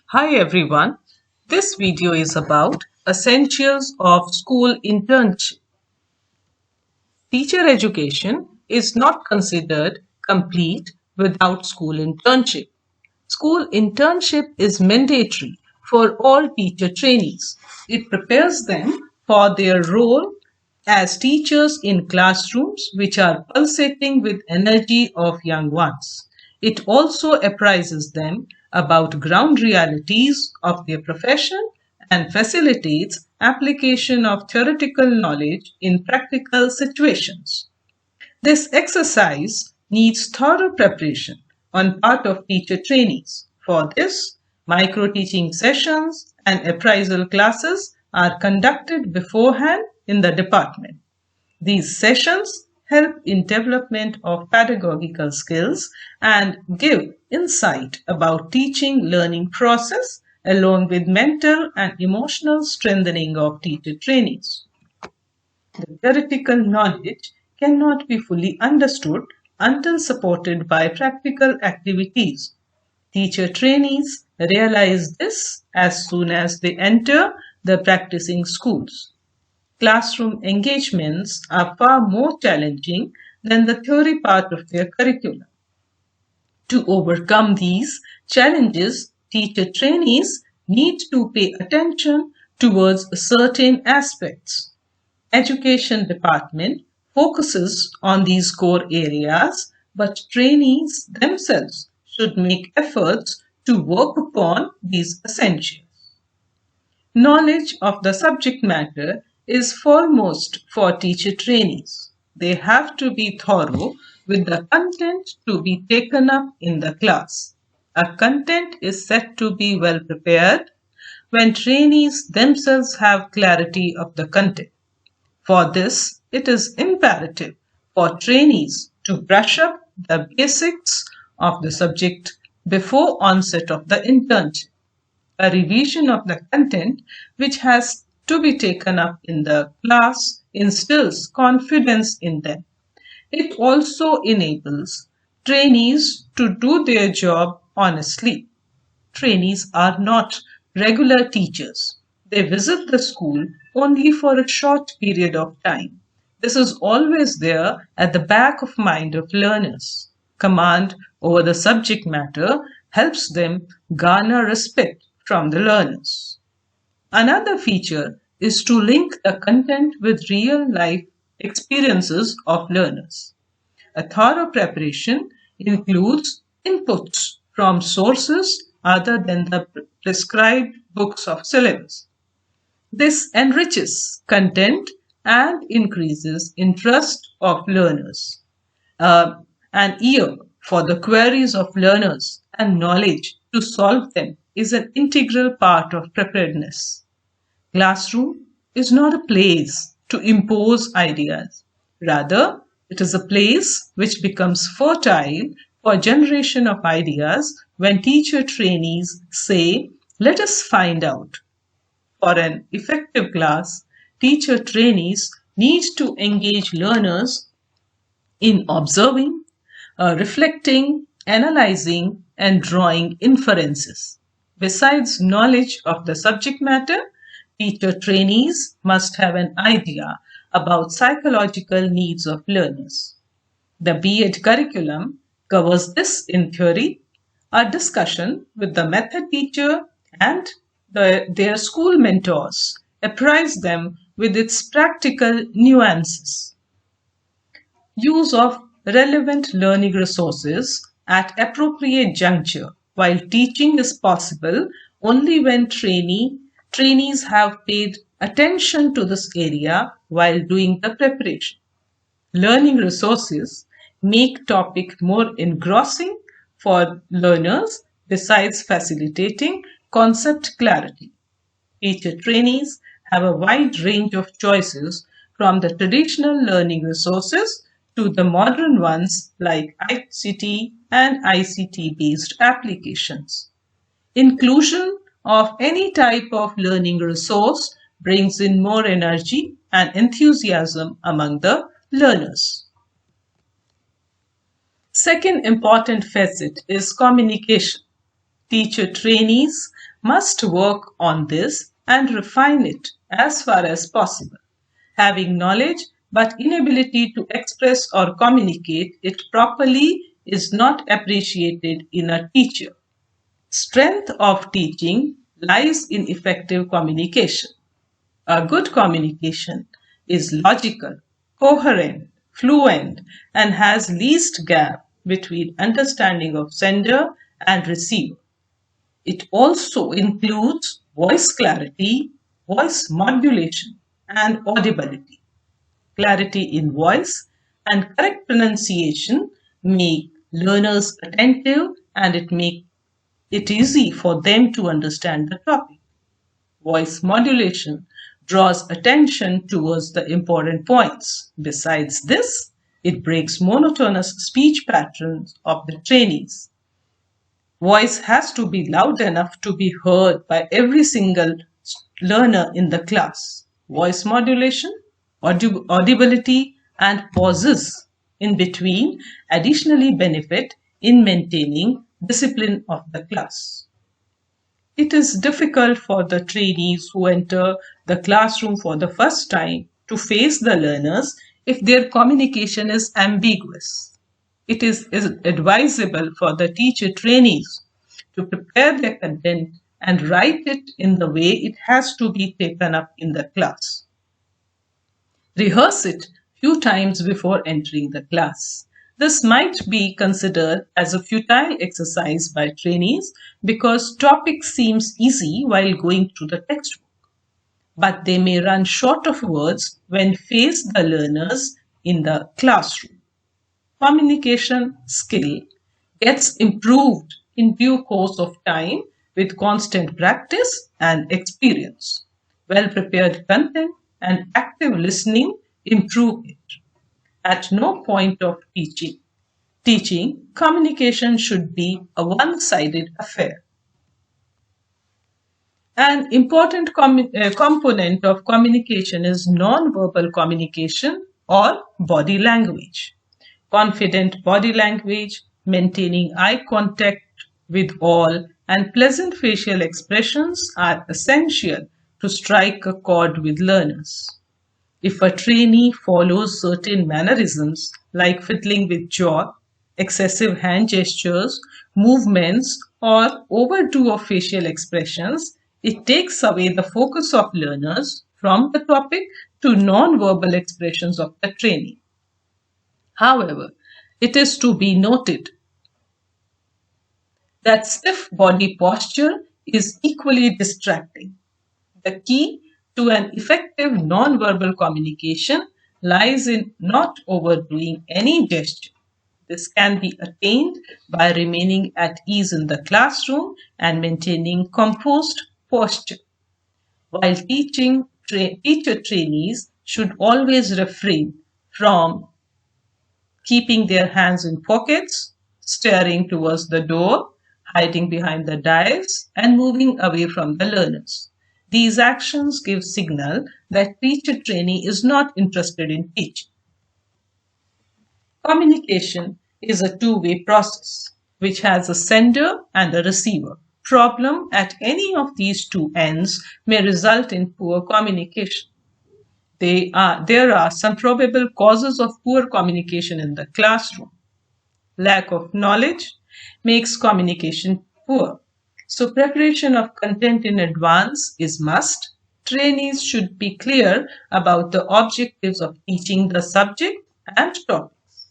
Hi everyone. This video is about essentials of school internship. Teacher education is not considered complete without school internship. School internship is mandatory for all teacher trainees. It prepares them for their role as teachers in classrooms which are pulsating with energy of young ones. It also apprises them about ground realities of their profession and facilitates application of theoretical knowledge in practical situations. This exercise needs thorough preparation on part of teacher trainees. For this, micro-teaching sessions and appraisal classes are conducted beforehand in the department. These sessions help in development of pedagogical skills and give insight about teaching learning process along with mental and emotional strengthening of teacher trainees. The theoretical knowledge cannot be fully understood until supported by practical activities. Teacher trainees realize this as soon as they enter the practicing schools. Classroom engagements are far more challenging than the theory part of their curriculum. To overcome these challenges, teacher trainees need to pay attention towards certain aspects. Education department focuses on these core areas, but trainees themselves should make efforts to work upon these essentials. Knowledge of the subject matter is foremost for teacher trainees. They have to be thorough with the content to be taken up in the class. A content is said to be well prepared when trainees themselves have clarity of the content. For this, it is imperative for trainees to brush up the basics of the subject before onset of the internship. A revision of the content which has to be taken up in the class instills confidence in them. It also enables trainees to do their job honestly. Trainees are not regular teachers. They visit the school only for a short period of time. This is always there at the back of mind of learners. Command over the subject matter helps them garner respect from the learners. Another feature is to link the content with real life experiences of learners. A thorough preparation includes inputs from sources other than the prescribed books of syllabus. This enriches content and increases interest of learners. Uh, an ear for the queries of learners and knowledge to solve them is an integral part of preparedness. Classroom is not a place to impose ideas. Rather, it is a place which becomes fertile for generation of ideas when teacher trainees say, let us find out. For an effective class, teacher trainees need to engage learners in observing, reflecting, analyzing, and drawing inferences. Besides knowledge of the subject matter, teacher trainees must have an idea about psychological needs of learners. The B.Ed curriculum covers this in theory. A discussion with the method teacher and their school mentors apprise them with its practical nuances. Use of relevant learning resources at appropriate juncture while teaching is possible only when trainees have paid attention to this area while doing the preparation. Learning resources make topic more engrossing for learners besides facilitating concept clarity. Teacher trainees have a wide range of choices from the traditional learning resources to the modern ones like ICT and ICT based applications. Inclusion of any type of learning resource brings in more energy and enthusiasm among the learners. Second important facet is communication. Teacher trainees must work on this and refine it as far as possible. Having knowledge but inability to express or communicate it properly is not appreciated in a teacher. Strength of teaching lies in effective communication. A good communication is logical, coherent, fluent, and has least gap between understanding of sender and receiver. It also includes voice clarity, voice modulation, and audibility. Clarity in voice and correct pronunciation make learners attentive and it make it easy for them to understand the topic. Voice modulation draws attention towards the important points. Besides this, it breaks monotonous speech patterns of the trainees. Voice has to be loud enough to be heard by every single learner in the class. Voice modulation, audibility, and pauses in between additionally benefit in maintaining discipline of the class. It is difficult for the trainees who enter the classroom for the first time to face the learners if their communication is ambiguous. It is advisable for the teacher trainees to prepare their content and write it in the way it has to be taken up in the class. Rehearse it few times before entering the class. This might be considered as a futile exercise by trainees because topic seems easy while going through the textbook. But they may run short of words when face the learners in the classroom. Communication skill gets improved in due course of time with constant practice and experience. Well-prepared content and active listening improve it. At no point of teaching, communication should be a one-sided affair. An important component of communication is non-verbal communication or body language. Confident body language, maintaining eye contact with all, and pleasant facial expressions are essential to strike a chord with learners. If a trainee follows certain mannerisms like fiddling with jaw, excessive hand gestures, movements, or overdo of facial expressions, it takes away the focus of learners from the topic to non-verbal expressions of the trainee. However, it is to be noted that stiff body posture is equally distracting. The key to an effective non-verbal communication lies in not overdoing any gesture. This can be attained by remaining at ease in the classroom and maintaining composed posture. While teaching, teacher trainees should always refrain from keeping their hands in pockets, staring towards the door, hiding behind the dais, and moving away from the learners. These actions give signal that teacher trainee is not interested in teaching. Communication is a two-way process which has a sender and a receiver. Problem at any of these two ends may result in poor communication. There are some probable causes of poor communication in the classroom. Lack of knowledge makes communication poor. So preparation of content in advance is must. Trainees should be clear about the objectives of teaching the subject and topics.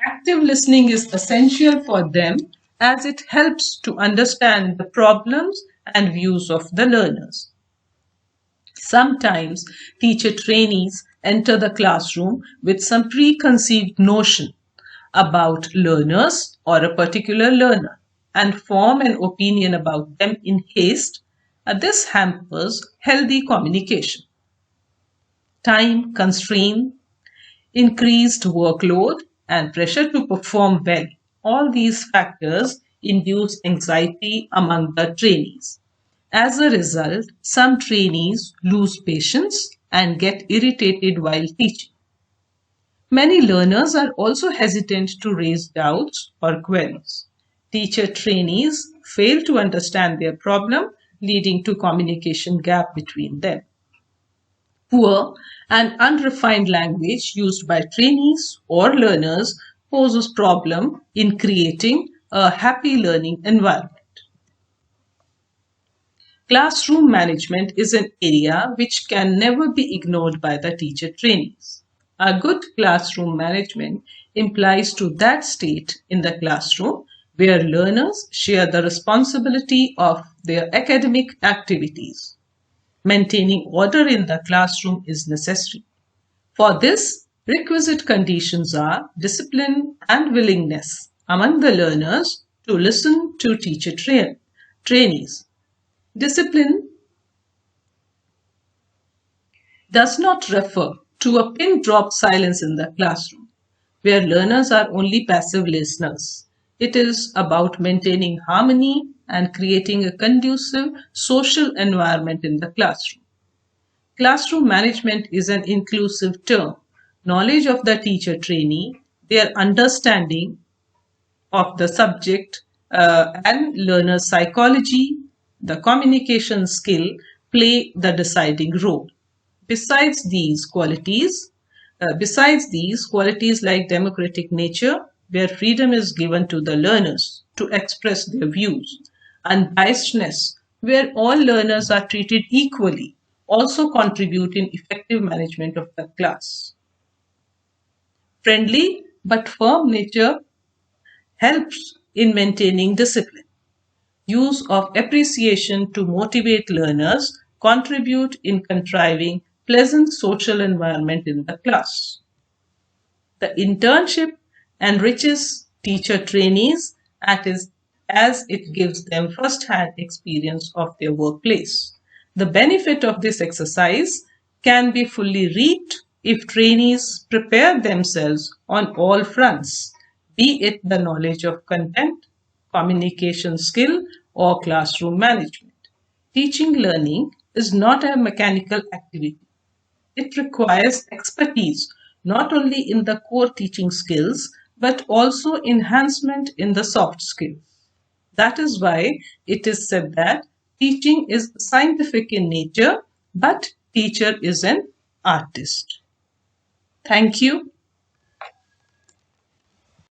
Active listening is essential for them as it helps to understand the problems and views of the learners. Sometimes teacher trainees enter the classroom with some preconceived notion about learners or a particular learner and form an opinion about them in haste. This hampers healthy communication. Time constraint, increased workload, and pressure to perform well. All these factors induce anxiety among the trainees. As a result, some trainees lose patience and get irritated while teaching. Many learners are also hesitant to raise doubts or queries. Teacher trainees fail to understand their problem leading to communication gap between them. Poor and unrefined language used by trainees or learners poses problem in creating a happy learning environment. Classroom management is an area which can never be ignored by the teacher trainees. A good classroom management implies to that state in the classroom where learners share the responsibility of their academic activities. Maintaining order in the classroom is necessary. For this, requisite conditions are discipline and willingness among the learners to listen to trainees. Discipline does not refer to a pin drop silence in the classroom, where learners are only passive listeners. It is about maintaining harmony and creating a conducive social environment in the classroom. Classroom management is an inclusive term. Knowledge of the teacher trainee, their understanding of the subject and learner psychology, the communication skill play the deciding role. Besides these qualities, qualities like democratic nature, where freedom is given to the learners to express their views, unbiasedness, where all learners are treated equally, also contribute in effective management of the class. Friendly but firm nature helps in maintaining discipline. Use of appreciation to motivate learners contribute in contriving pleasant social environment in the class. The internship enriches teacher trainees as it gives them first-hand experience of their workplace. The benefit of this exercise can be fully reaped if trainees prepare themselves on all fronts, be it the knowledge of content, communication skill, or classroom management. Teaching learning is not a mechanical activity. It requires expertise not only in the core teaching skills but also enhancement in the soft skills. That is why it is said that teaching is scientific in nature, but teacher is an artist. Thank you.